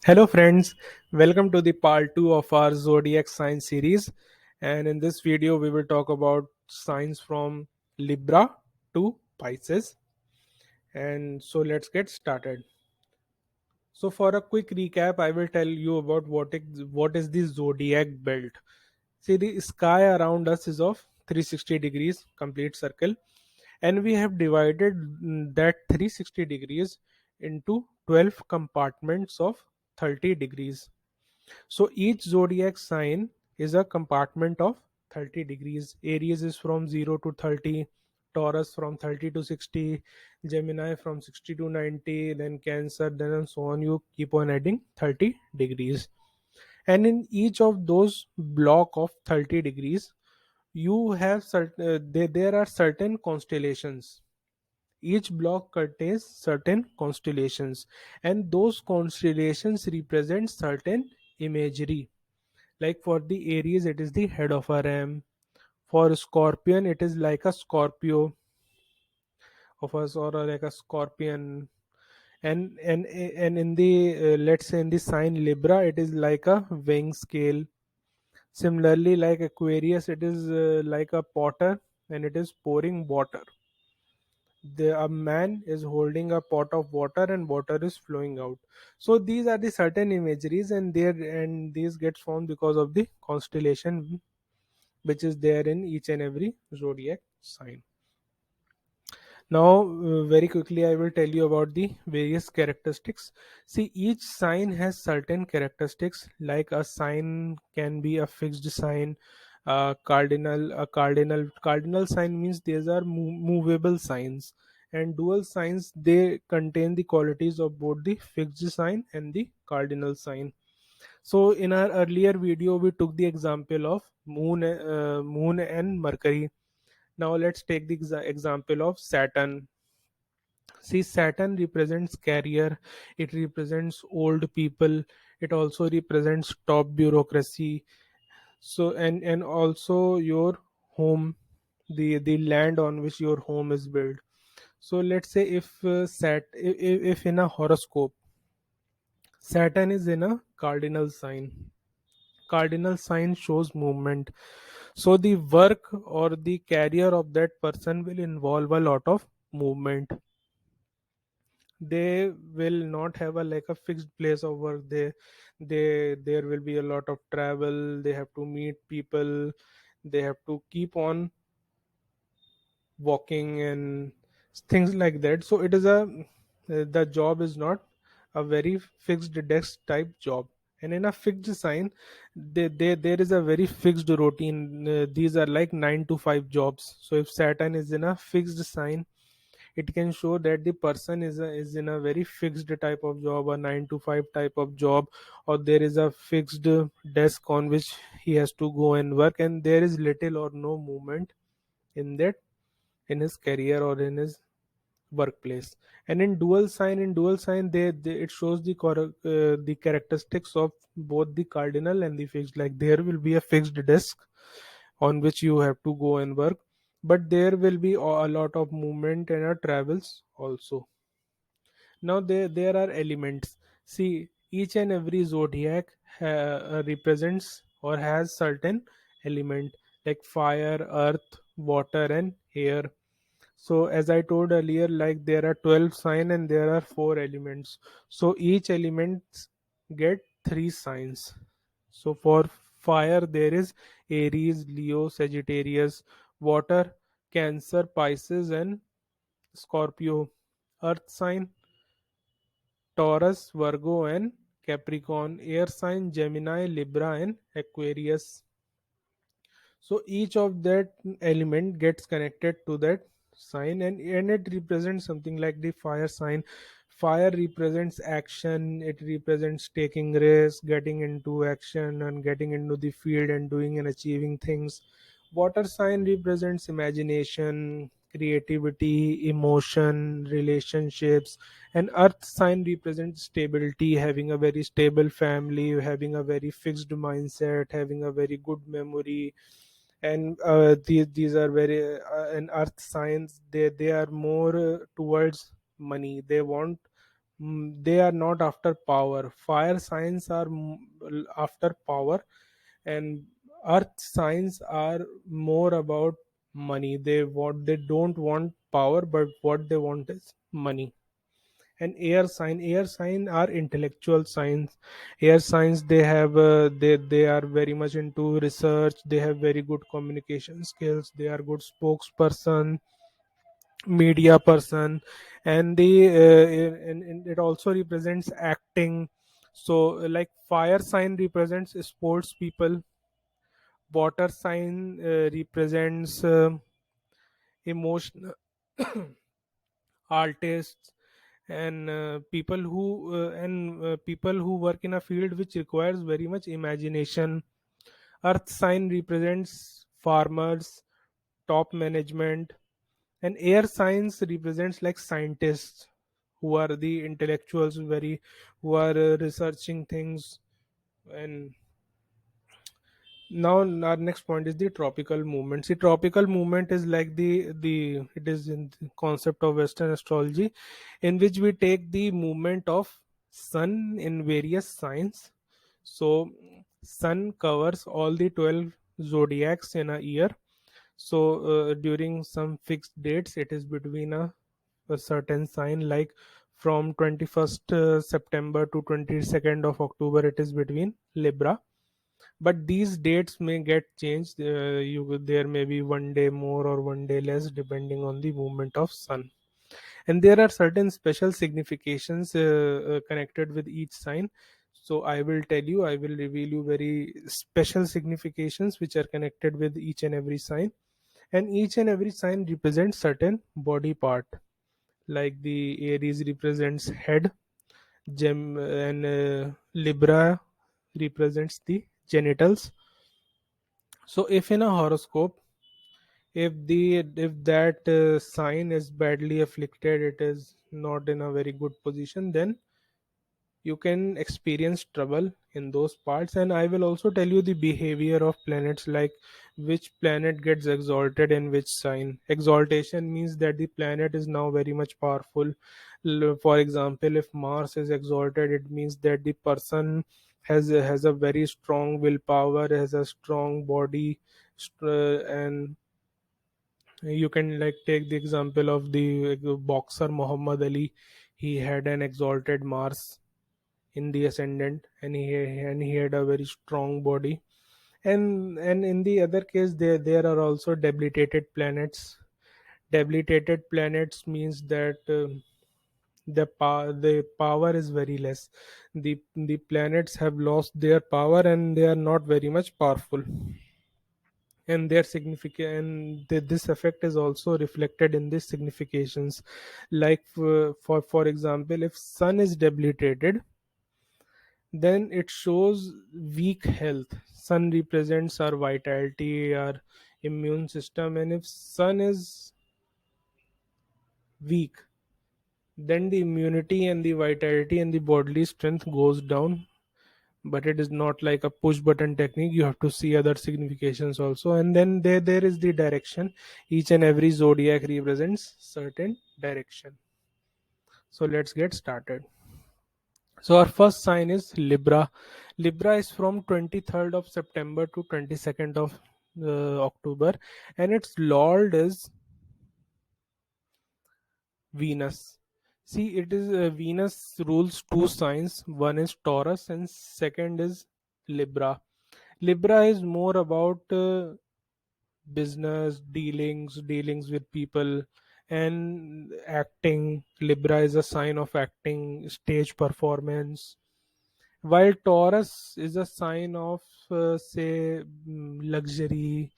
Hello, friends. Welcome to the part 2 of our Zodiac sign series. And in this video, we will talk about signs from Libra to Pisces. And so, let's get started. So, for a quick recap, I will tell you about what is the Zodiac belt. See, the sky around us is of 360 degrees, complete circle, and we have divided that 360 degrees into 12 compartments of 30 degrees. So each zodiac sign is a compartment of 30 degrees. Aries is from 0 to 30, Taurus from 30 to 60, Gemini from 60 to 90, then Cancer, then and so on. You keep on adding 30 degrees. And in each of those block of 30 degrees, you have there are certain constellations. Each block contains certain constellations, and those constellations represent certain imagery. Like for the Aries, it is the head of a ram. For Scorpion, it is like a Scorpio of us, or like a scorpion. And in the let's say in the sign Libra, it is like a wing scale. Similarly, like Aquarius, it is like a potter, and it is pouring water. A man is holding a pot of water, and water is flowing out. So these are the certain imageries, and these get formed because of the constellation which is there in each and every zodiac sign. Now, very quickly, I will tell you about the various characteristics. See, each sign has certain characteristics. Like a sign can be a fixed sign, cardinal sign means these are movable signs, and dual signs, they contain the qualities of both the fixed sign and the cardinal sign. So, in our earlier video, we took the example of moon and Mercury. Now let's take the example of Saturn. See, Saturn represents career, it represents old people, it also represents top bureaucracy. So, and also your home, the land on which your home is built. So let's say if in a horoscope Saturn is in a cardinal sign. Cardinal sign shows movement. So the work or the career of that person will involve a lot of movement. They will not have a like a fixed place of work. They there will be a lot of travel. They have to meet people. They have to keep on walking and things like that. So it is the job is not a very fixed desk type job. And in a fixed sign, there is a very fixed routine. These are like 9 to 5 jobs. So if Saturn is in a fixed sign, it can show that the person is in a very fixed type of job, a 9 to 5 type of job, or there is a fixed desk on which he has to go and work, and there is little or no movement in that, in his career or in his workplace. And in dual sign, it shows the characteristics of both the cardinal and the fixed. Like there will be a fixed desk on which you have to go and work, but there will be a lot of movement and travels also. Now there are elements. See, each and every zodiac represents or has certain element, like fire, earth, water, and air. So as I told earlier, like there are 12 sign and there are 4 elements. So each element get 3 signs. So for fire there is Aries, Leo, Sagittarius. Water, Cancer, Pisces, and Scorpio. Earth sign, Taurus, Virgo, and Capricorn. Air sign, Gemini, Libra, and Aquarius. So each of that element gets connected to that sign, and it represents something. Like the fire sign, fire represents action, it represents taking risks, getting into action and getting into the field and doing and achieving things. Water sign represents imagination, creativity, emotion, relationships. And earth sign represents stability, having a very stable family, having a very fixed mindset, having a very good memory. And these are very in earth signs, they are more towards money. They want They are not after power. Fire signs are after power, and earth signs are more about money. They don't want power, but what they want is money. And air sign are intellectual signs. Air signs, they are very much into research. They have very good communication skills. They are good spokesperson, media person. And and it also represents acting. So like fire sign represents sports people, water sign represents emotional artists, and people who work in a field which requires very much imagination. Earth sign represents farmers, top management. And air signs represents like scientists, who are the intellectuals, who are researching things. And now our next point is the tropical movement. See, tropical movement is like the it is in the concept of Western astrology, in which we take the movement of sun in various signs. So sun covers all the 12 zodiacs in a year. So during some fixed dates, it is between a certain sign, like from 21st September to 22nd of October, it is between Libra. But these dates may get changed. There may be one day more or one day less, depending on the movement of sun. And there are certain special significations connected with each sign. So I will reveal you very special significations which are connected with each and every sign. And each and every sign represents certain body part. Like the Aries represents head, gem and Libra represents the genitals. So if in a horoscope, if that sign is badly afflicted, it is not in a very good position, then you can experience trouble in those parts. And I will also tell you the behavior of planets, like which planet gets exalted in which sign. Exaltation means that the planet is now very much powerful. For example, if Mars is exalted, it means that the person has a very strong willpower, has a strong body. And you can like take the example of the boxer Muhammad Ali. He had an exalted Mars in the ascendant, and he had a very strong body. And in the other case, there are also debilitated planets. Debilitated planets means that the power is very less. The planets have lost their power, and they are not very much powerful. And their significant, and this effect is also reflected in these significations. Like for example, if sun is debilitated, then it shows weak health. Sun represents our vitality, our immune system, and if sun is weak, then the immunity and the vitality and the bodily strength goes down. But it is not like a push button technique. You have to see other significations also. And then there is the direction. Each and every zodiac represents certain direction. So let's get started. So our first sign is Libra. Libra is from 23rd of September to 22nd of October, and its lord is Venus. See, it is Venus rules two signs. One is Taurus, and second is Libra. Libra is more about business dealings with people, and acting. Libra is a sign of acting, stage performance, while Taurus is a sign of say luxury,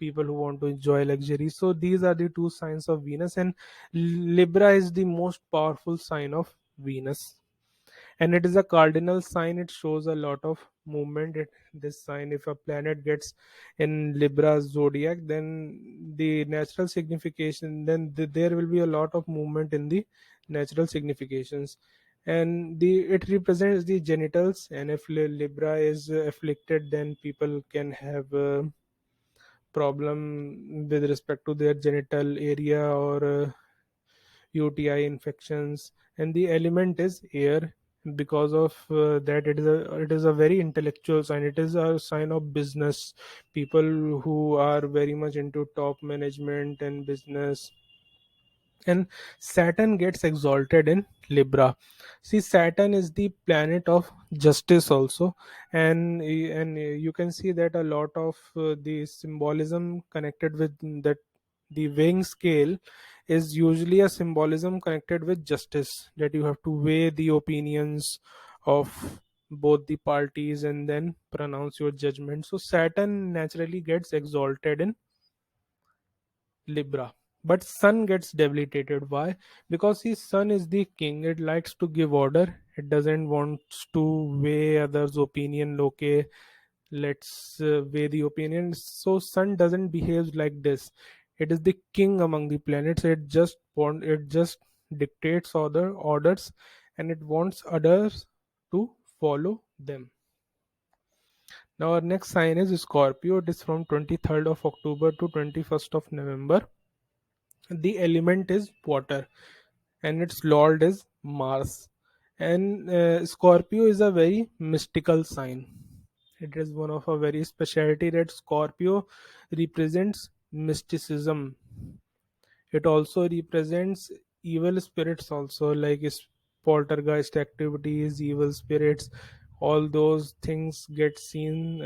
people who want to enjoy luxury. So these are the two signs of Venus, and Libra is the most powerful sign of Venus. And it is a cardinal sign. It shows a lot of movement. This sign, if a planet gets in Libra's zodiac, then the natural signification, then there will be a lot of movement in the natural significations. And it represents the genitals, and if Libra is afflicted, then people can have a problem with respect to their genital area, or UTI infections. And the element is air. Because of that, it is a very intellectual sign. It is a sign of business. People who are very much into top management and business. And Saturn gets exalted in Libra. See, Saturn is the planet of justice also. And you can see that a lot of the symbolism connected with that, the weighing scale is usually a symbolism connected with justice, that you have to weigh the opinions of both the parties and then pronounce your judgment. So Saturn naturally gets exalted in Libra. But Sun gets debilitated. Why? Because his Sun is the king. It likes to give order. It doesn't want to weigh others' opinion. Okay, let's weigh the opinion. So Sun doesn't behave like this. It is the king among the planets. It just dictates other orders, and it wants others to follow them. Now our next sign is Scorpio. It is from 23rd of October to 21st of November. The element is water, and its lord is Mars. And Scorpio is a very mystical sign. It is one of a very specialty that Scorpio represents mysticism. It also represents evil spirits also, like poltergeist activities, evil spirits. All those things get seen,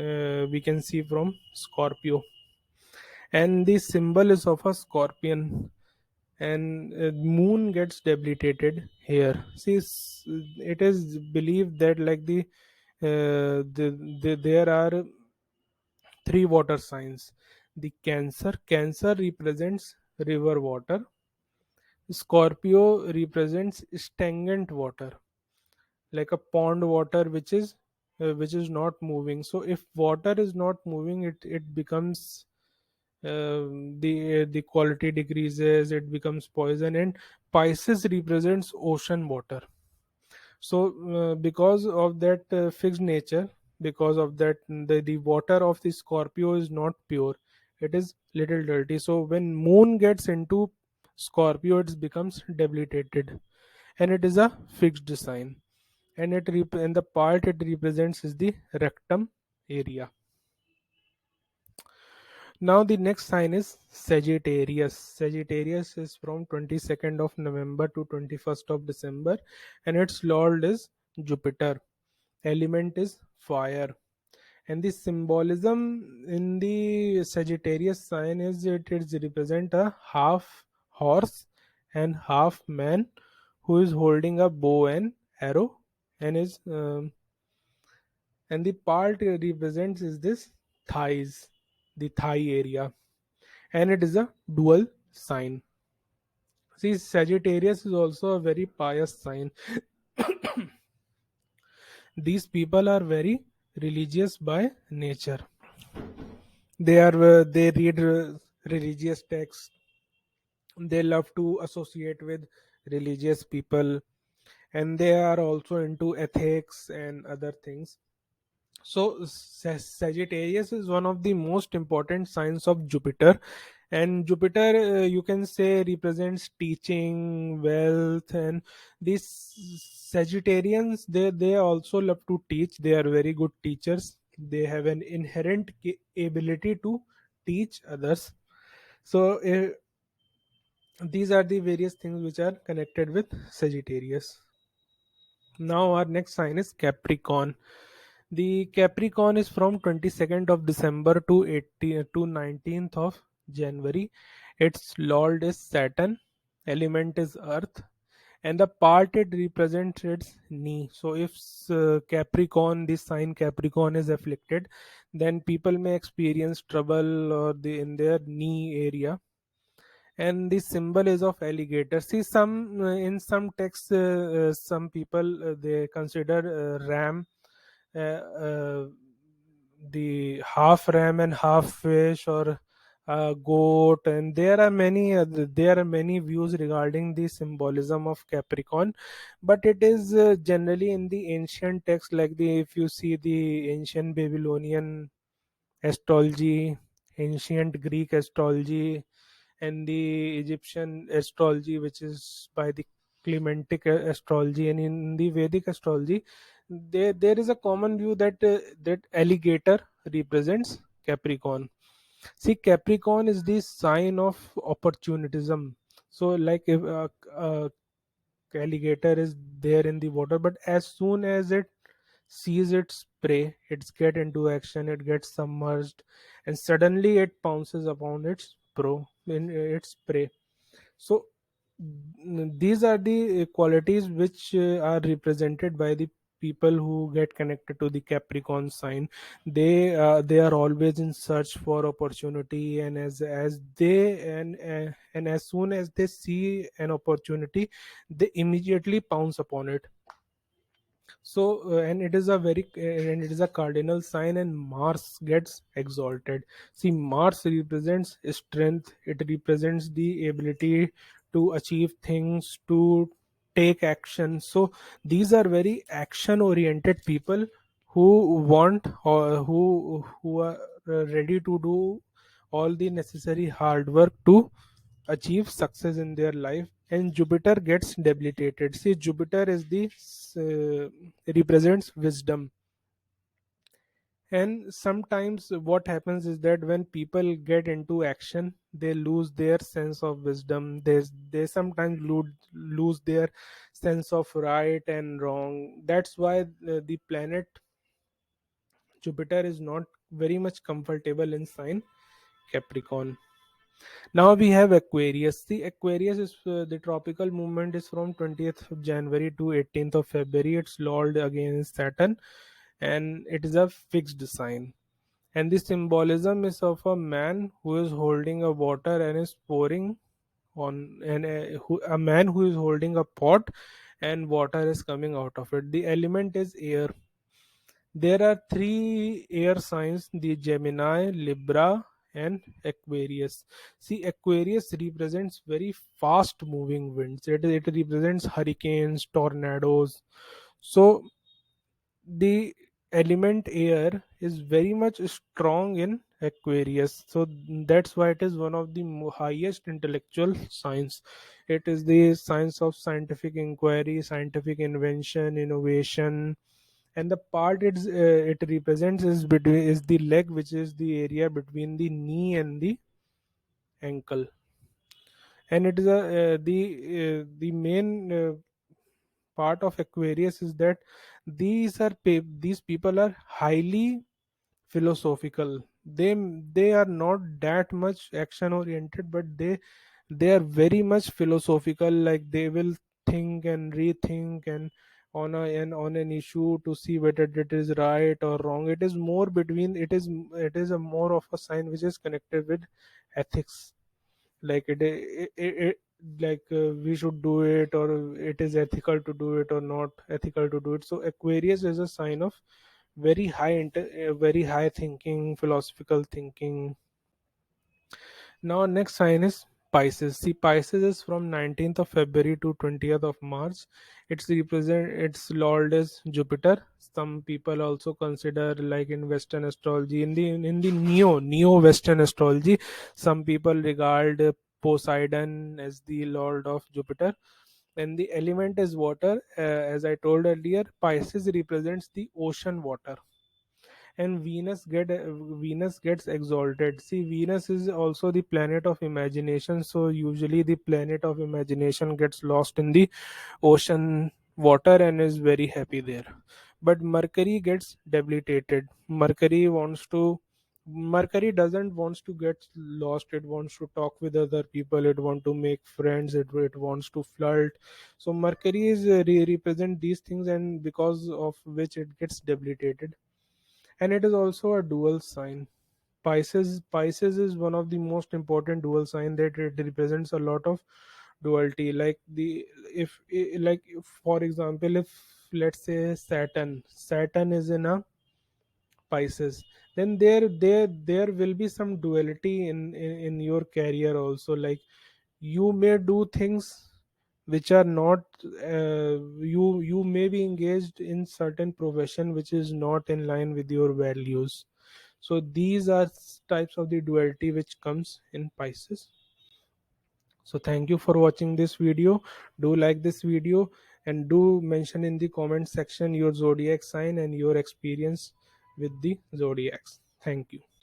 we can see from Scorpio. And the symbol is of a scorpion. And moon gets debilitated here. See, it is believed that like there are three water signs. The Cancer represents river water. Scorpio represents stagnant water, like a pond water which is not moving. So if water is not moving, it becomes, the quality decreases, it becomes poison. And Pisces represents ocean water. So because of that fixed nature, because of that, the water of the Scorpio is not pure. It is little dirty. So when moon gets into Scorpio, it becomes debilitated, and it is a fixed sign. And the part it represents is the rectum area. Now the next sign is Sagittarius. Sagittarius is from 22nd of November to 21st of December, and its lord is Jupiter. Element is fire. And the symbolism in the Sagittarius sign is it represent a half horse and half man who is holding a bow and arrow, and is and the part it represents is this thighs, the thigh area. And it is a dual sign. See, Sagittarius is also a very pious sign. These people are very religious by nature. They read religious texts. They love to associate with religious people, and they are also into ethics and other things. So Sagittarius is one of the most important signs of Jupiter. And Jupiter, you can say, represents teaching, wealth. And these Sagittarians, they also love to teach. They are very good teachers. They have an inherent ability to teach others. So these are the various things which are connected with Sagittarius. Now our next sign is Capricorn. The Capricorn is from 22nd of December to 19th of January. Its lord is Saturn. Element is Earth, and the part it represents its knee. So if Capricorn, this sign Capricorn is afflicted, then people may experience trouble or in their knee area. And the symbol is of alligator. See, some in some texts, some people they consider ram, uh, the half ram and half fish, or goat. And there are many views regarding the symbolism of Capricorn. But it is generally in the ancient text, like the if you see the ancient Babylonian astrology, ancient Greek astrology, and the Egyptian astrology, which is by the Clementic astrology, and in the Vedic astrology, there is a common view that that alligator represents Capricorn. See, Capricorn is the sign of opportunism. So, like if a alligator is there in the water, but as soon as it sees its prey, it's get into action, it gets submerged, and suddenly it pounces upon its its prey. So these are the qualities which are represented by the people who get connected to the Capricorn sign. They are always in search for opportunity, and as they and as soon as they see an opportunity, they immediately pounce upon it. So and it is a and it is a cardinal sign, and Mars gets exalted. See, Mars represents strength, it represents the ability to achieve things, to take action. So these are very action oriented people who want, or who are ready to do all the necessary hard work to achieve success in their life. And Jupiter gets debilitated. See, Jupiter is the represents wisdom. And sometimes what happens is that when people get into action, they lose their sense of wisdom. They sometimes lose their sense of right and wrong. That's why the planet Jupiter is not very much comfortable in sign Capricorn. Now we have Aquarius. The Aquarius is the tropical movement is from 20th of January to 18th of February. It's Lord again is Saturn, and it is a fixed sign. And the symbolism is of a man who is holding a water and is pouring on, and a man who is holding a pot, and water is coming out of it. The element is air. There are three air signs: the Gemini, Libra, and Aquarius. See, Aquarius represents very fast moving winds. It represents hurricanes, tornadoes. So the element air is very much strong in Aquarius. So that's why it is one of the highest intellectual signs. It is the science of scientific inquiry, scientific invention, innovation. And the part it represents is between is the leg, which is the area between the knee and the ankle. And it is a the main part of Aquarius is that these people are highly philosophical. They are not that much action oriented, but they are very much philosophical. Like they will think and rethink and on an issue to see whether it is right or wrong. It is more between it is a more of a sign which is connected with ethics. Like like we should do it, or it is ethical to do it or not ethical to do it. So Aquarius is a sign of very high thinking, philosophical thinking. Now next sign is Pisces. See, Pisces is from 19th of February to 20th of March. Its lord is Jupiter. Some people also consider, like in Western astrology, in the neo Western astrology, some people regard Poseidon as the lord of Jupiter. And the element is water. As I told earlier, Pisces represents the ocean water. And Venus gets exalted. See, Venus is also the planet of imagination, so usually the planet of imagination gets lost in the ocean water and is very happy there. But Mercury gets debilitated. Mercury doesn't wants to get lost. It wants to talk with other people, it want to make friends, it wants to flirt. So Mercury is represent these things, and because of which it gets debilitated. And it is also a dual sign. Pisces is one of the most important dual sign, that it represents a lot of duality. Like like for example, if let's say Saturn is in a Pisces, then there will be some duality in your career also. Like you may do things which are not you may be engaged in certain profession which is not in line with your values. So these are types of the duality which comes in Pisces. So thank you for watching this video. Do like this video and do mention in the comment section your zodiac sign and your experience with the zodiacs. Thank you.